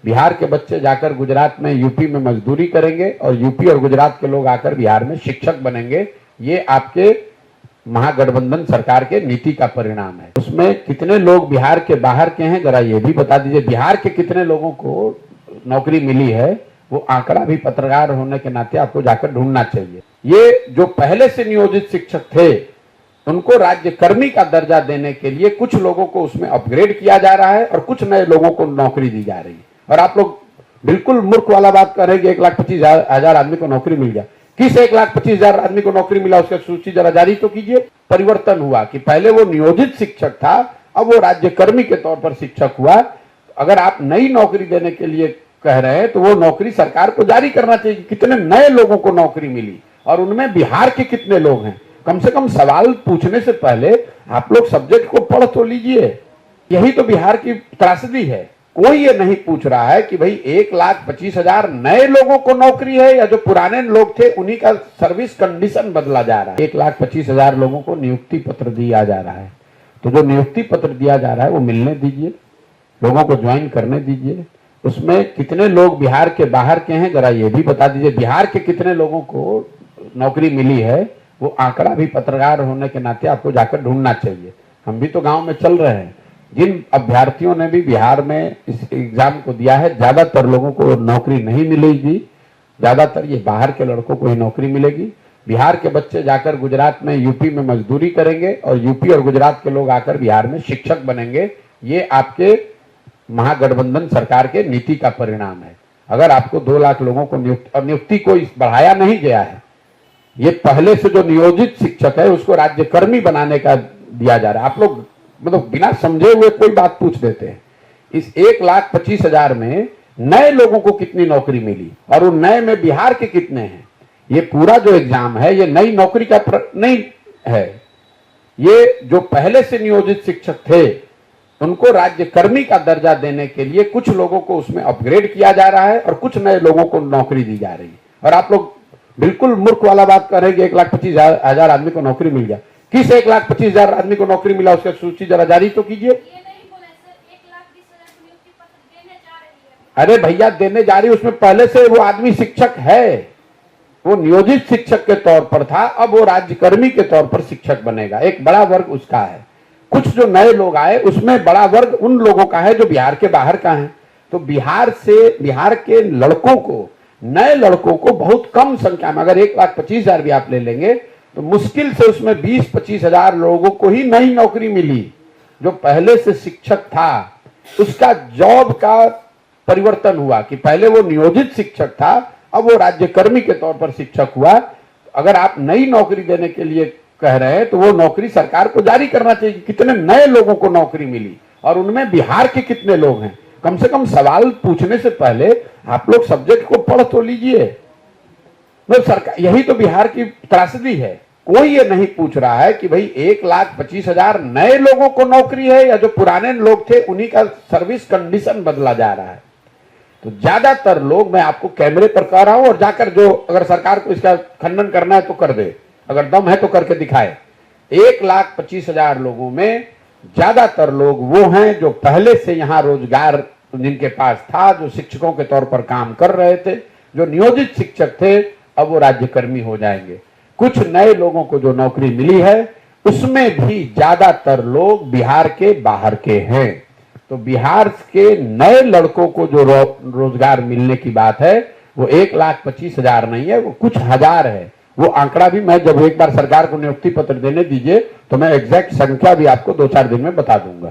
बिहार के बच्चे जाकर गुजरात में यूपी में मजदूरी करेंगे और यूपी और गुजरात के लोग आकर बिहार में शिक्षक बनेंगे। ये आपके महागठबंधन सरकार के नीति का परिणाम है। उसमें कितने लोग बिहार के बाहर के हैं जरा ये भी बता दीजिए। बिहार के कितने लोगों को नौकरी मिली है वो आंकड़ा भी पत्रकार होने के नाते आपको जाकर ढूंढना चाहिए। ये जो पहले से नियोजित शिक्षक थे उनको राज्य कर्मी का दर्जा देने के लिए कुछ लोगों को उसमें अपग्रेड किया जा रहा है और कुछ नए लोगों को नौकरी दी जा रही है। और आप लोग बिल्कुल मूर्ख वाला बात कर रहे हैं कि 1,25,000 आदमी को नौकरी मिल गया। किस 1,25,000 आदमी को नौकरी मिला उसका सूची जरा जारी तो कीजिए। परिवर्तन हुआ कि पहले वो नियोजित शिक्षक था, अब वो राज्य कर्मी के तौर पर शिक्षक हुआ। अगर आप नई नौकरी देने के लिए कह रहे हैं तो वो नौकरी सरकार को जारी करना चाहिए। कितने नए लोगों को नौकरी मिली और उनमें बिहार के कितने लोग हैं। कम से कम सवाल पूछने से पहले आप लोग सब्जेक्ट को पढ़ तो लीजिए। यही तो बिहार की त्रासदी है। कोई ये नहीं पूछ रहा है कि भाई 1,25,000 नए लोगों को नौकरी है या जो पुराने लोग थे उन्हीं का सर्विस कंडीशन बदला जा रहा है। 1,25,000 लोगों को नियुक्ति पत्र दिया जा रहा है, तो जो नियुक्ति पत्र दिया जा रहा है वो मिलने दीजिए, लोगों को ज्वाइन करने दीजिए। उसमें कितने लोग बिहार के बाहर के हैं जरा ये भी बता दीजिए। बिहार के कितने लोगों को नौकरी मिली है वो आंकड़ा भी पत्रकार होने के नाते आपको जाकर ढूंढना चाहिए। हम भी तो गांव में चल रहे हैं। जिन अभ्यर्थियों ने भी बिहार में इस एग्जाम को दिया है ज्यादातर लोगों को नौकरी नहीं मिलेगी, ज्यादातर ये बाहर के लड़कों को ही नौकरी मिलेगी। बिहार के बच्चे जाकर गुजरात में यूपी में मजदूरी करेंगे और यूपी और गुजरात के लोग आकर बिहार में शिक्षक बनेंगे। ये आपके महागठबंधन सरकार के नीति का परिणाम है। अगर आपको 2 लाख लोगों को नियुक्ति को बढ़ाया नहीं गया है, ये पहले से जो नियोजित शिक्षक है उसको राज्य कर्मी बनाने का दिया जा रहा है। आप लोग मतलब बिना समझे हुए कोई बात पूछ देते हैं। इस 1,25,000 में नए लोगों को कितनी नौकरी मिली और उन नए में बिहार के कितने हैं। ये पूरा जो एग्जाम है ये नई नौकरी का नहीं है। ये जो पहले से नियोजित शिक्षक थे उनको राज्य कर्मी का दर्जा देने के लिए कुछ लोगों को उसमें अपग्रेड किया जा रहा है और कुछ नए लोगों को नौकरी दी जा रही है। और आप लोग बिल्कुल मूर्ख वाला बात कर रहे हैं कि 1,25,000 आदमी को नौकरी मिल गया। किस 1,25,000 आदमी को नौकरी मिला उसका सूची जरा जारी तो कीजिए। अरे भैया देने जा रही, उसमें पहले से वो आदमी शिक्षक है, वो नियोजित शिक्षक के तौर पर था, अब वो राज्यकर्मी के तौर पर शिक्षक बनेगा। एक बड़ा वर्ग उसका है। कुछ जो नए लोग आए उसमें बड़ा वर्ग उन लोगों का है जो बिहार के बाहर का है। तो बिहार के लड़कों को, नए लड़कों को बहुत कम संख्या में, अगर 1,25,000 भी आप ले लेंगे तो मुश्किल से उसमें 20-25,000 लोगों को ही नई नौकरी मिली। जो पहले से शिक्षक था उसका जॉब का परिवर्तन हुआ कि पहले वो नियोजित शिक्षक था, अब वो राज्यकर्मी के तौर पर शिक्षक हुआ। अगर आप नई नौकरी देने के लिए कह रहे हैं तो वो नौकरी सरकार को जारी करना चाहिए। कितने नए लोगों को नौकरी मिली और उनमें बिहार के कितने लोग हैं। कम से कम सवाल पूछने से पहले आप लोग सब्जेक्ट को पढ़ तो लीजिए। मतलब सरकार, यही तो बिहार की त्रासदी है। कोई ये नहीं पूछ रहा है कि भाई 1,25,000 नए लोगों को नौकरी है या जो पुराने लोग थे उन्हीं का सर्विस कंडीशन बदला जा रहा है। तो ज्यादातर लोग, मैं आपको कैमरे पर कह रहा हूं और जाकर जो अगर सरकार को इसका खंडन करना है तो कर दे, अगर दम है तो करके दिखाए। 1,25,000 लोगों में ज्यादातर लोग वो हैं जो पहले से यहाँ रोजगार जिनके पास था, जो शिक्षकों के तौर पर काम कर रहे थे, जो नियोजित शिक्षक थे, अब वो राज्यकर्मी हो जाएंगे। कुछ नए लोगों को जो नौकरी मिली है उसमें भी ज्यादातर लोग बिहार के बाहर के हैं। तो बिहार के नए लड़कों को जो रोजगार मिलने की बात है वो 1,25,000 नहीं है, वो कुछ हजार है। वो आंकड़ा भी मैं जब एक बार सरकार को नियुक्ति पत्र देने दीजिए तो मैं एग्जैक्ट संख्या भी आपको 2-4 दिन में बता दूंगा।